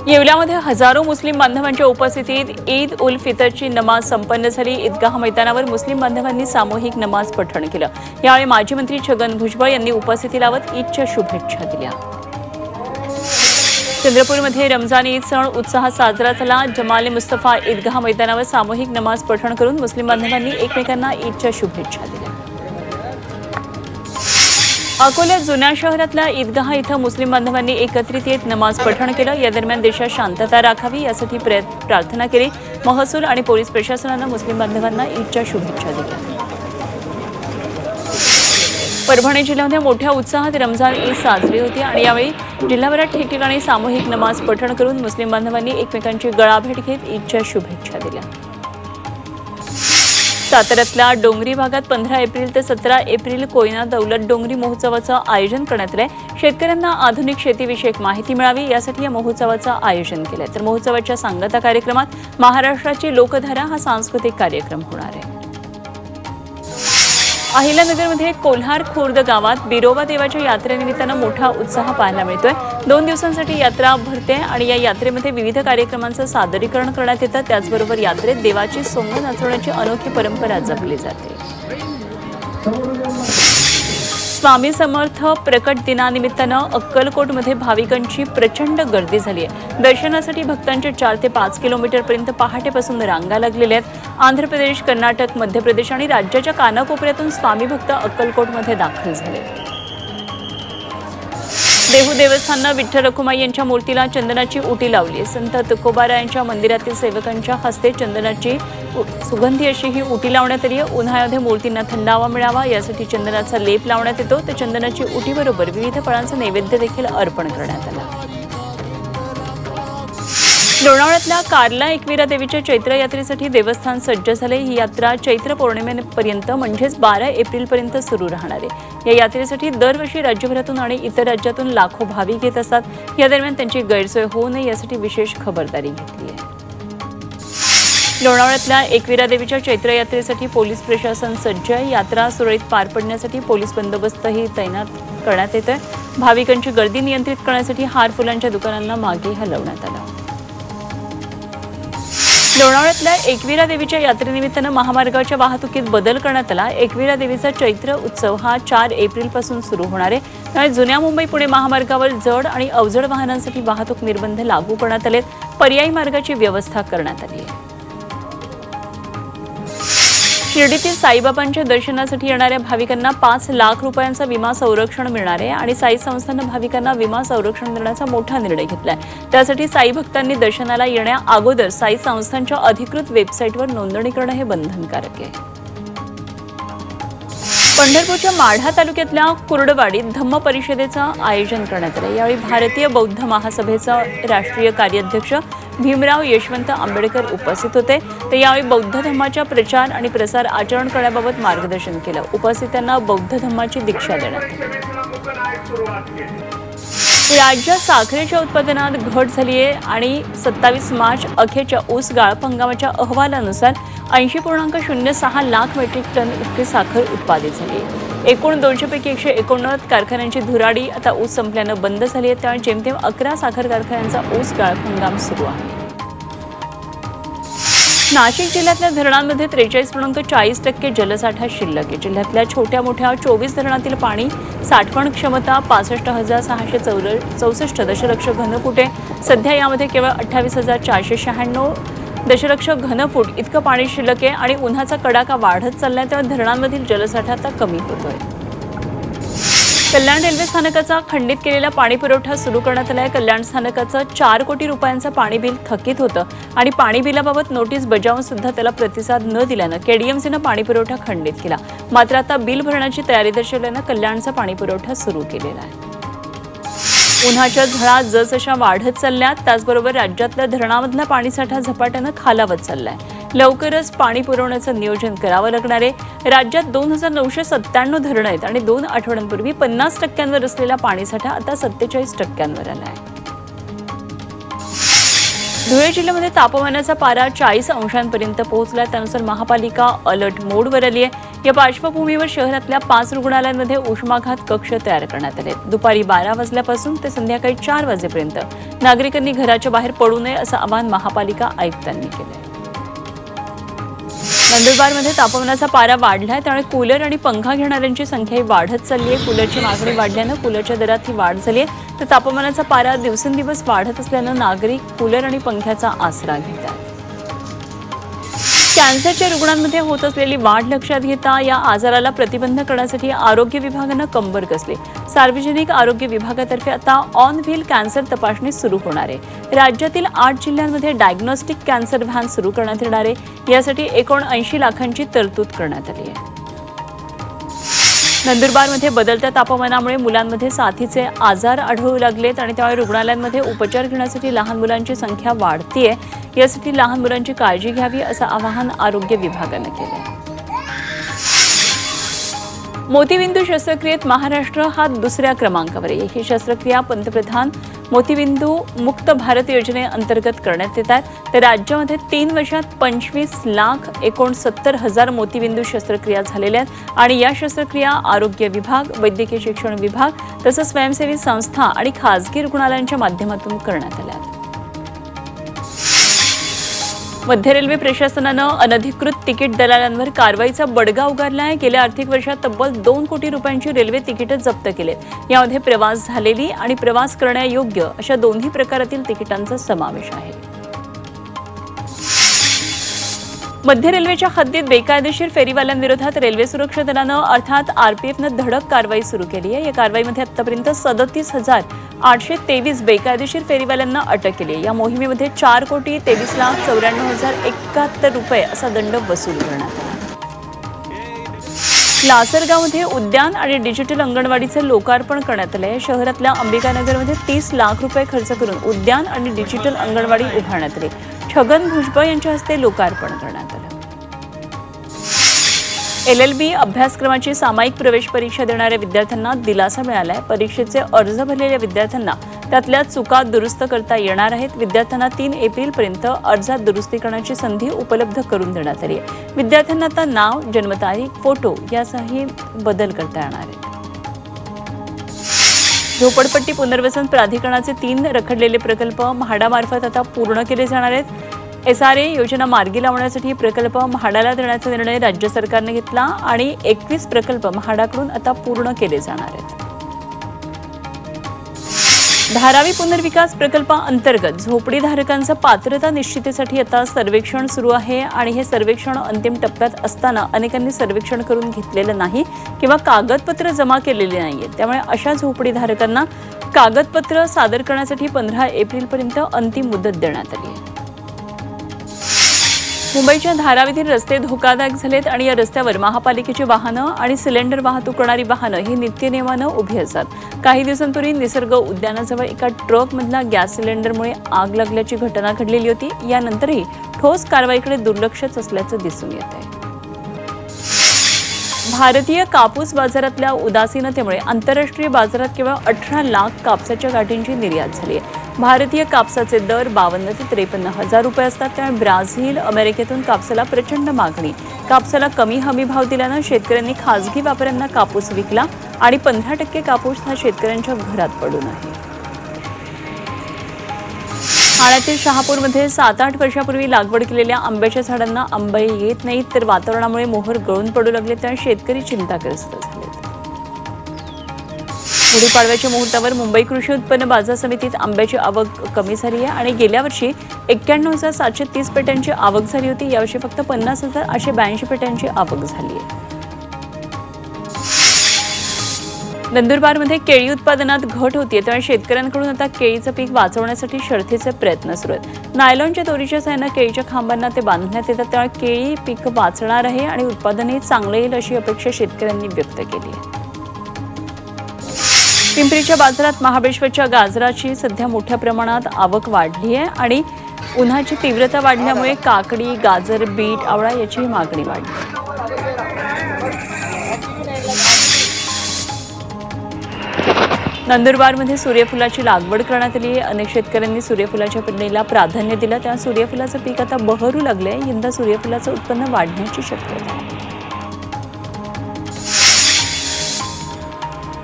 येवल्यामध्ये हजारो मुस्लिम बांधवांच्या उपस्थितीत ईद उल फितरची नमाज संपन्न झाली। ईदगाह मैदानावर मुस्लिम बांधवांनी सामूहिक नमाज पठण केलं। यावेळी माजी मंत्री छगन भुजबळ यांनी उपस्थिती लावत ईदच्या शुभेच्छा दिल्या। चंद्रपूरमध्ये रमजान ईद सण उत्साहात साजरा झाला। जमाल मुस्तफा ईदगाह मैदानावर सामूहिक नमाज पठण करून मुस्लिम बांधवांनी एकमेकांना ईदच्या शुभेच्छा दिल्या। अकोला जुन्या शहरातल्या ईदगाह इथं मुस्लिम बांधवांनी एकत्रित येत नमाज पठण केलं। या दरम्यान देशात शांतता राखावी यासाठी प्रार्थना केली। महसूल आणि पोलीस प्रशासनानं मुस्लिम बांधवांना ईदच्या शुभेच्छा दिल्या। परभणी जिल्ह्यामध्ये मोठ्या उत्साहात रमजान ईद साजरी होती आणि यावेळी जिल्हाभरात ठिकठिकाणी सामूहिक नमाज पठण करून मुस्लिम बांधवांनी एकमेकांची गळाभेट घेत ईदच्या शुभेच्छा दिल्या। साताऱ्यातल्या डोंगरी भागात 15 एप्रिल ते 17 एप्रिल कोयना दौलत डोंगरी महोत्सवाचं आयोजन करण्यात आलंय। शेतकऱ्यांना आधुनिक शेतीविषयक माहिती मिळावी यासाठी या महोत्सवाचं आयोजन केलंय। तर महोत्सवाच्या सांगता कार्यक्रमात महाराष्ट्राची लोकधारा हा सांस्कृतिक कार्यक्रम होणार आहे। अहिल्यानगरमध्ये कोल्हार खुर्द गावात बिरोबा देवाच्या यात्रेनिमित्तानं मोठा उत्साह पाहायला मिळतोय। 2 दिवसांसाठी यात्रा भरते आणि या यात्रेमध्ये विविध कार्यक्रमांचं सादरीकरण करण्यात येतं। त्याचबरोबर यात्रेत देवाची सोंग नाचवण्याची अनोखी परंपरा जपली जाते। स्वामी समर्थ प्रकट दिनानिमित्तानं अक्कलकोटमध्ये भाविकांची प्रचंड गर्दी झाली आहे। दर्शनासाठी भक्तांच्या 4 ते 5 किलोमीटरपर्यंत पहाटेपासून रांगा लागलेल्या आहेत। आंध्र प्रदेश, कर्नाटक, मध्य प्रदेश आणि राज्याच्या कानाकोपऱ्यातून स्वामी भक्त अक्कलकोटमध्ये दाखल झाले। देहू देवस्थाननं विठ्ठल रखुमाई यांच्या मूर्तीला चंदनाची उटी लावली। संत तुकोबारायांच्या मंदिरातील सेवकांच्या हस्ते चंदनाची सुगंधी अशी ही उटी लावण्यात आली आहे। उन्हाळ्यामध्ये मूर्तींना थंडावा मिळावा यासाठी चंदनाचा लेप लावण्यात येतो। तर चंदनाची उटीबरोबर विविध फळांचं नैवेद्य देखील अर्पण करण्यात आलं। लोणावळ्यातल्या कार्ला एकविरा देवीच्या चैत्र यात्रेसाठी देवस्थान सज्ज झाले। ही यात्रा चैत्र पौर्णिमेपर्यंत म्हणजेच 12 एप्रिलपर्यंत सुरू राहणार आहे। या यात्रेसाठी दरवर्षी राज्यभरातून आणि इतर राज्यातून लाखो भाविक येत असतात। या दरम्यान त्यांची गैरसोय होऊ नये यासाठी विशेष खबरदारी घेतली आहे। लोणावळ्यातल्या एकविरा देवीच्या चैत्र यात्रेसाठी पोलीस प्रशासन सज्ज आहे। यात्रा सुरळीत पार पडण्यासाठी पोलीस बंदोबस्तही तैनात करण्यात येतोय। भाविकांची गर्दी नियंत्रित करण्यासाठी हार फुलांच्या दुकानांना मागे हलवण्यात आलं। लोणावळ्यातल्या एकविरा देवीच्या यात्रेनिमित्तानं महामार्गाच्या वाहतुकीत बदल करण्यात आला। एकविरा देवीचा चैत्र उत्सव हा 4 एप्रिलपासून सुरू होणार आहे। त्यामुळे जुन्या मुंबई पुणे महामार्गावर जड आणि अवजड वाहनांसाठी वाहतूक निर्बंध लागू करण्यात आलेत। पर्यायी मार्गाची व्यवस्था करण्यात आली आहे। शिर्डीतील साईबाबांच्या दर्शनासाठी येणाऱ्या भाविकांना 5 लाख रुपयांचा विमा संरक्षण मिळणार आहे आणि साई संस्थानं भाविकांना विमा संरक्षण देण्याचा मोठा निर्णय घेतलाय। त्यासाठी साई भक्तांनी दर्शनाला येण्या अगोदर साई संस्थांच्या अधिकृत वेबसाईटवर नोंदणी करणं हे बंधनकारक आहे। पंढरपूरच्या माढा तालुक्यातल्या कुर्डवाडीत धम्म परिषदेचं आयोजन करण्यात आलं। यावेळी भारतीय बौद्ध महासभेचा राष्ट्रीय कार्याध्यक्ष भीमराव यशवंत आंबेडकर उपस्थित होते। ते यावेळी बौद्ध धम्माच्या प्रचार आणि प्रसार आचरण करण्याबाबत मार्गदर्शन केलं। उपस्थितांना बौद्ध धम्माची दीक्षा देण्यात आली। राज्यात साखरेच्या उत्पादनात घट झाली आहे आणि 27 मार्च अखेरच्या ऊस गाळप हंगामाच्या अहवालानुसार 80.06 लाख मेट्रिक टन इतकी साखर उत्पादित झाली आहे। एकूण 200 पैकी 189 कारखान्यांची धुराडी आता ऊस संपल्यानं बंद झाली आहे। त्यामुळे जेमतेम 11 साखर कारखान्यांचा ऊस गाळप हंगाम सुरू आहे। नाशिक जिल्ह्यातल्या धरणांमध्ये 43.40% जलसाठा शिल्लक आहे। जिल्ह्यातल्या छोट्या मोठ्या 24 धरणातील पाणी साठवण क्षमता 65,664 दशलक्ष घनफूट आहे। सध्या यामध्ये केवळ 28,496 दशलक्ष घनफूट इतकं पाणी शिल्लक आहे आणि उन्हाचा कडाका वाढत चाललाय। त्यामुळे धरणांमधील जलसाठा आता कमी होतोय। कल्याण रेल्वे स्थानकाचा खंडित केलेला पाणी पुरवठा सुरू करण्यात आलाय। कल्याण स्थानकाचं 4 कोटी रुपयांचं पाणी बिल थकीत होतं आणि पाणी बिलाबाबत नोटीस बजावून सुद्धा त्याला प्रतिसाद न दिल्यानं केडीएमसीनं पाणी पुरवठा खंडित केला। मात्र आता बिल भरण्याची तयारी दर्शवल्यानं कल्याणचा पाणी पुरवठा सुरू केलेला आहे। उन्हाच्या झळा जसजशा वाढत चालल्यात त्याचबरोबर राज्यातल्या धरणामधला पाणीसाठा झपाट्यानं खालावत चाललाय। लवकरच पाणी पुरवण्याचं नियोजन करावं लागणार आहे। राज्यात 2997 धरणं आहेत आणि 2 आठवड्यांपूर्वी 50% असलेला पाणीसाठा आता 47% आला आहे। धुळे जिल्ह्यामध्ये तापमानाचा पारा 40 अंशांपर्यंत पोहोचला। त्यानुसार महापालिका अलर्ट मोडवर आली आहे। या पार्श्वभूमीवर शहरातल्या 5 रुग्णालयांमध्ये उष्माघात कक्ष तयार करण्यात आले. दुपारी 12 वाजल्यापासून ते संध्याकाळी 4 वाजेपर्यंत नागरिकांनी घराच्या बाहेर पडू नये असं आवाहन महापालिका आयुक्तांनी केलं. नंदुरबारमध्ये तापमानाचा पारा वाढलाय, त्यामुळे कूलर आणि पंखा घेणाऱ्यांची संख्याही वाढत चालली आहे. कूलरची मागणी वाढल्यानं कूलरच्या दरात ही वाढ झाली आहे. तर तापमानाचा पारा दिवसेंदिवस वाढत असल्यानं नागरिक कूलर आणि पंख्याचा आसरा घेतात. कॅन्सरच्या रुग्णांमध्ये होत असलेली वाढ लक्षात घेता या आजाराला प्रतिबंध करण्यासाठी आरोग्य विभागानं कंबर कसली. सार्वजनिक आरोग्य विभागातर्फे आता ऑन व्हील कॅन्सर तपासणी सुरू होणार आहे. राज्यातील 8 जिल्ह्यांमध्ये डायग्नोस्टिक कॅन्सर व्हॅन सुरू करण्यात येणार आहे. यासाठी 79 लाखांची तरतूद करण्यात आली आहे. नंदुरबारमध्ये बदलत्या तापमानामुळे मुलांमध्ये साथीचे आजार आढळू लागलेत आणि त्यामुळे रुग्णालयांमध्ये उपचार घेण्यासाठी लहान मुलांची संख्या वाढतीये. यासाठी लहान मुलांची काळजी घ्यावी असं आवाहन आरोग्य विभागानं केलं आहे. मोतीबिंदू शस्त्रक्रियेत महाराष्ट्र हा 2ऱ्या क्रमांकावर आहे. ही शस्त्रक्रिया पंतप्रधान मोतीबिंदू मुक्त भारत योजनेअंतर्गत करण्यात येत आहेत. तर राज्यामध्ये 3 वर्षात 25,69,000 मोतीबिंदू शस्त्रक्रिया झालेल्या आहेत आणि या शस्त्रक्रिया आरोग्य विभाग, वैद्यकीय शिक्षण विभाग तसंच स्वयंसेवी संस्था आणि खासगी रुग्णालयांच्या माध्यमातून करण्यात आल्या आहेत. मध्य रेल्वे प्रशासनानं अनधिकृत तिकीट दलालांवर कारवाईचा बडगा उगारला आहे. गेल्या आर्थिक वर्षात तब्बल 2 कोटी रुपयांची रेल्वे तिकीटं जप्त केलेत. यामध्ये प्रवास झालेली आणि प्रवास करण्यायोग्य अशा दोन्ही प्रकारातील तिकिटांचा समावेश आहे. मध्य रेल्वेच्या हद्दीत बेकायदेशीर फेरीवाल्यांविरोधात रेल्वे सुरक्षा दलानं अर्थात आरपीएफनं धडक कारवाई सुरू केली आहे. या कारवाईमध्ये आतापर्यंत 37,823 बेकायदेशीर फेरीवाल्यांना अटक केली आहे. या मोहिमेमध्ये 4,23,94,071 रुपये असा दंड वसूल करण्यात आला. लासरगावमध्ये उद्यान आणि डिजिटल अंगणवाडीचे लोकार्पण करण्यात आले आहे. शहरातल्या अंबिकानगरमध्ये 30 लाख रुपये खर्च करून उद्यान आणि डिजिटल अंगणवाडी उभारण्यात आली. छगन भुजबळ यांच्या हस्ते लोकार्पण करण्यात आलं. LLB अभ्यासक्रमाची सामायिक प्रवेश परीक्षा देणाऱ्या विद्यार्थ्यांना दिलासा मिळाला आहे. परीक्षेचे अर्ज भरलेल्या विद्यार्थ्यांना त्यातल्या चुका दुरुस्त करता येणार आहेत. विद्यार्थ्यांना 3 एप्रिलपर्यंत अर्जात दुरुस्ती करण्याची संधी उपलब्ध करून देण्यात आली आहे. विद्यार्थ्यांना आता नाव, जन्मतारीख, फोटो यासही बदल करता येणार आहे. झोपडपट्टी पुनर्वसन प्राधिकरणाचे 3 रखडलेले प्रकल्प म्हाडामार्फत आता पूर्ण केले जाणार आहेत. SRA योजना मार्गी लावण्यासाठी प्रकल्प म्हाडाला देण्याचा निर्णय राज्य सरकारने घेतला आणि 21 प्रकल्प म्हाडाकडून आता पूर्ण केले जाणार आहेत. धारावी पुनर्विकास प्रकल्पाअंतर्गत झोपडीधारकांचं पात्रता निश्चितीसाठी आता सर्वेक्षण सुरू आहे आणि हे सर्वेक्षण अंतिम टप्प्यात असताना अनेकांनी सर्वेक्षण करून घेतलेलं नाही किंवा कागदपत्र जमा केलेली नाहीये. त्यामुळे अशा झोपडीधारकांना कागदपत्र सादर करण्यासाठी 15 एप्रिलपर्यंत अंतिम मुदत देण्यात आली आहे. मुंबईच्या धारावीतील रस्ते धोकादायक झालेत आणि या रस्त्यावर महापालिकेची वाहनं आणि सिलेंडर वाहतूक करणारी वाहनं ही नित्यनेमानं उभी असतात. काही दिवसांपूर्वी निसर्ग उद्यानाजवळ एका ट्रकमधला गॅस सिलेंडरमुळे आग लागल्याची घटना घडलेली होती. यानंतरही ठोस कारवाईकडे दुर्लक्षच असल्याचं दिसून येत आहे. भारतीय कापूस बाजारातल्या उदासीनतेमुळे आंतरराष्ट्रीय बाजारात केवळ 18 लाख कापसाच्या गाठींची निर्यात झाली आहे. भारतीय कापसाचे दर 52 ते 53 हजार रुपये असतात. त्यामुळे ब्राझील, अमेरिकेतून कापसाला प्रचंड मागणी. कापसाला कमी हमी भाव दिल्यानं शेतकऱ्यांनी खासगी व्यापाऱ्यांना कापूस विकला आणि 15% कापूस हा शेतकऱ्यांच्या घरात पडून आहे. ठाण्यातील शहापूरमध्ये 7-8 वर्षापूर्वी लागवड केलेल्या आंब्याच्या झाडांना आंबे येत नाहीत, तर वातावरणामुळे मोहर गळून पडू लागले. त्यामुळे शेतकरी चिंताग्रस्त झाले. गुढीपाडव्याच्या मुहूर्तावर मुंबई कृषी उत्पन्न बाजार समितीत आंब्याची आवक कमी झाली आहे आणि गेल्या वर्षी 91,730 पेट्यांची आवक झाली होती. यावर्षी फक्त 50,882 पेट्यांची आवक झाली आहे. नंदुरबारमध्ये केळी उत्पादनात घट होतीये, त्यामुळे शेतकऱ्यांकडून आता केळीचं पीक वाचवण्यासाठी शर्थीचे प्रयत्न सुरू आहेत. नायलॉनच्या दोरीच्या सहाय्यानं केळीच्या खांबांना ते बांधण्यात येतात. त्यामुळे केळी पीक वाचणार आहे आणि उत्पादनही चांगलं येईल अशी अपेक्षा शेतकऱ्यांनी व्यक्त केली आहे. पिंपरीच्या बाजारात महाबळेश्वरच्या गाजराची सध्या मोठ्या प्रमाणात आवक वाढली आहे आणि उन्हाची तीव्रता वाढल्यामुळे काकडी, गाजर, बीट, आवळा याचीही मागणी वाढली. नंदुरबारमध्ये सूर्यफुलाची लागवड करण्यात आली आहे. अनेक शेतकऱ्यांनी सूर्यफुलाच्या पेरणीला प्राधान्य दिलं. त्या सूर्यफुलाचं पीक आता बहरू लागलंय. यंदा सूर्यफुलाचं उत्पन्न वाढण्याची शक्यता आहे.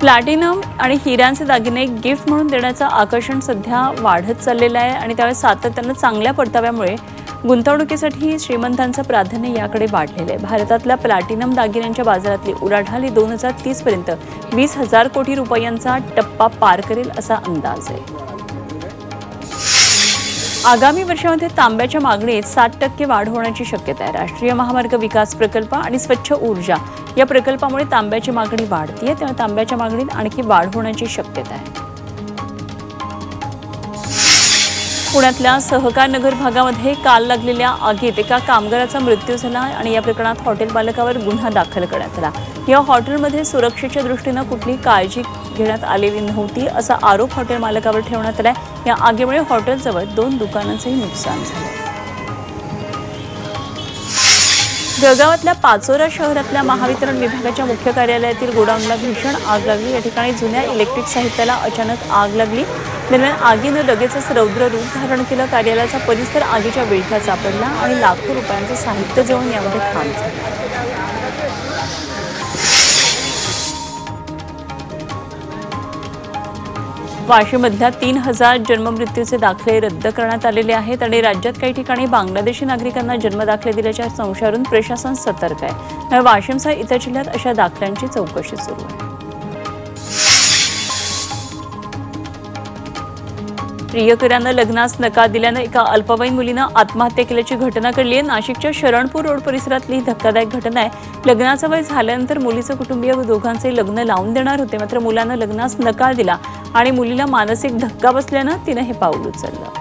प्लॅटिनम आणि हिऱ्यांचे दागिने गिफ्ट म्हणून देण्याचं आकर्षण सध्या वाढत चाललेलं आहे आणि त्यामुळे सातत्यानं चांगल्या परताव्यामुळे गुंतवणुकीसाठी श्रीमंतांचं प्राधान्य याकडे वाढलेलं आहे। भारतातल्या प्लॅटिनम दागिन्यांच्या बाजारातली उलाढाल 2030 पर्यंत 20,000 कोटी रुपयांचा टप्पा पार करेल असा अंदाज आहे। आगामी वर्षामध्ये तांब्याच्या मागणीत 7% वाढ होण्याची शक्यता आहे। राष्ट्रीय महामार्ग विकास प्रकल्प आणि स्वच्छ ऊर्जा या प्रकल्पामुळे तांब्याची मागणी वाढतीये, त्यामुळे तांब्याच्या मागणीत आणखी वाढ होण्याची शक्यता आहे। पुण्यातल्या सहकार नगर भागामध्ये काल लागलेल्या आगीत एका कामगाराचा मृत्यू झाला आणि या प्रकरणात हॉटेल मालकावर गुन्हा दाखल करण्यात आला। या हॉटेलमध्ये सुरक्षेच्या दृष्टीने कुठली काळजी घेण्यात आलेली नव्हती असा आरोप हॉटेल मालकावर ठेवण्यात आलाय। या आगीमुळे हॉटेलजवळ 2 दुकानांचंही नुकसान झालं। जळगावातल्या पाचोरा शहरातल्या महावितरण विभागाच्या मुख्य कार्यालयातील गोडाऊनला भीषण आग लागली। या ठिकाणी जुन्या इलेक्ट्रिक साहित्याला अचानक आग लागली। दरम्यान आगीनं लगेचच रौद्र रूप धारण केलं। कार्यालयाचा परिसर आगीच्या विळख्यात सापडला आणि लाखो रुपयांचं साहित्य जळून यामध्ये खाक झालं। वाशीमधल्या 3,000 जन्ममृत्यूचे दाखले रद्द करण्यात आलेले आहेत आणि राज्यात काही ठिकाणी बांगलादेशी नागरिकांना जन्मदाखले दिल्याच्या संशयावरून प्रशासन सतर्क आहे। त्यामुळे वाशीमसह इतर जिल्ह्यात अशा दाखल्यांची चौकशी सुरू आहे। प्रियकरानं लग्नास नकार दिल्यानं एका अल्पवयीन मुलीनं आत्महत्या केल्याची घटना घडली आहे। नाशिकच्या शरणपूर रोड परिसरातली धक्कादायक घटना आहे। लग्नाचं वय झाल्यानंतर मुलीचं कुटुंबीय दोघांचे लग्न लावून देणार होते, मात्र मुलानं लग्नास नकार दिला आणि मुलीला मानसिक धक्का बसल्यानं तिनं हे पाऊल उचललं।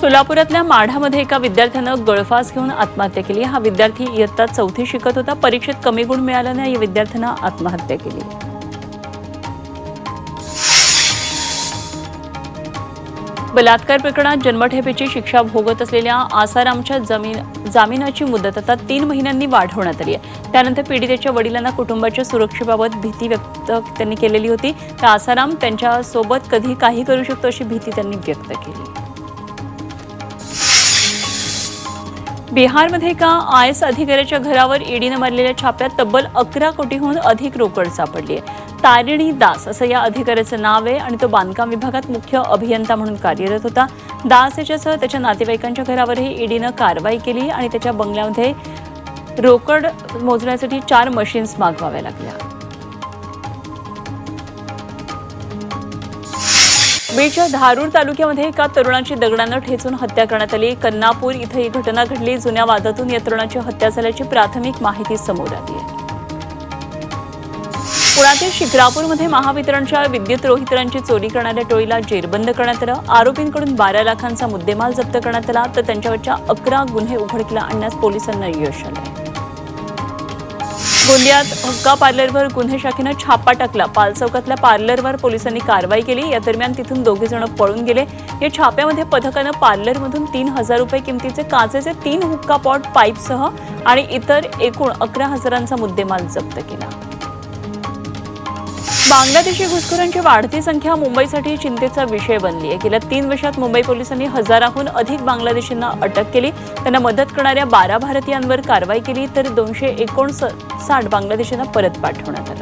सोलापुरातल्या माढामध्ये एका विद्यार्थ्यानं गळफास घेऊन आत्महत्या केली। हा विद्यार्थी इयत्ता 4थी शिकत होता। परीक्षेत कमी गुण मिळाल्याने या विद्यार्थ्यानं आत्महत्या केली। बलात्कार प्रकरणात जन्मठेपेची शिक्षा भोगत असलेल्या आसारामच्या जामिनाची मुदत आता 3 महिन्यांनी वाढवण्यात आली आहे। त्यानंतर पीडितेच्या वडिलांना कुटुंबाच्या सुरक्षेबाबत भीती व्यक्त त्यांनी केलेली होती। तर आसाराम त्यांच्यासोबत कधी काही करू शकतो अशी भीती त्यांनी व्यक्त केली। बिहारमध्ये एका IAS अधिकाऱ्याच्या घरावर ईडीनं मारलेल्या छाप्यात तब्बल 11 कोटीहून अधिक रोकड सापडली आहे। तारिणी दास असं या अधिकाऱ्याचं नाव आहे आणि तो बांधकाम विभागात मुख्य अभियंता म्हणून कार्यरत होता। दास याच्यासह त्याच्या नातेवाईकांच्या घरावरही ईडीनं कारवाई केली आणि त्याच्या बंगल्यामध्ये रोकड मोजण्यासाठी 4 मशीन्स मागवाव्या लागल्या। बीडच्या धारूर तालुक्यामध्ये एका तरुणाची दगडानं ठेचून हत्या करण्यात आली। कन्नापूर इथं ही घटना घडली। जुन्या वादातून या तरुणाची हत्या झाल्याची प्राथमिक माहिती समोर आली आहे। पुण्यातील शिक्रापूरमध्ये महावितरणच्या विद्युत रोहित्रांची चोरी करणाऱ्या टोळीला जेरबंद करण्यात आलं। आरोपींकडून 12 लाखांचा मुद्देमाल जप्त करण्यात आला, तर त्यांच्यावरच्या 11 गुन्हे उघडकीला आणण्यास पोलिसांना यश आलं। गोंदियात हुक्का पार्लरवर गुन्हे शाखेनं छापा टाकला। पाल चौकातल्या पार्लरवर पोलिसांनी कारवाई केली। या दरम्यान तिथून 2 जण पळून गेले। या छाप्यामध्ये पथकानं पार्लरमधून 3,000 रुपये किमतीचे काचेचे 3 हुक्का पॉट पाईपसह आणि इतर एकूण 11,000चा मुद्देमाल जप्त केला। बांगलादेशी घुसखोरांची वाढती संख्या मुंबईसाठी चिंतेचा विषय बनली आहे। गेल्या 3 वर्षात मुंबई पोलिसांनी 1000हून अधिक बांगलादेशींना अटक केली। त्यांना मदत करणाऱ्या 12 भारतीयांवर कारवाई केली, तर 259 बांगलादेशींना परत पाठवण्यात आलं।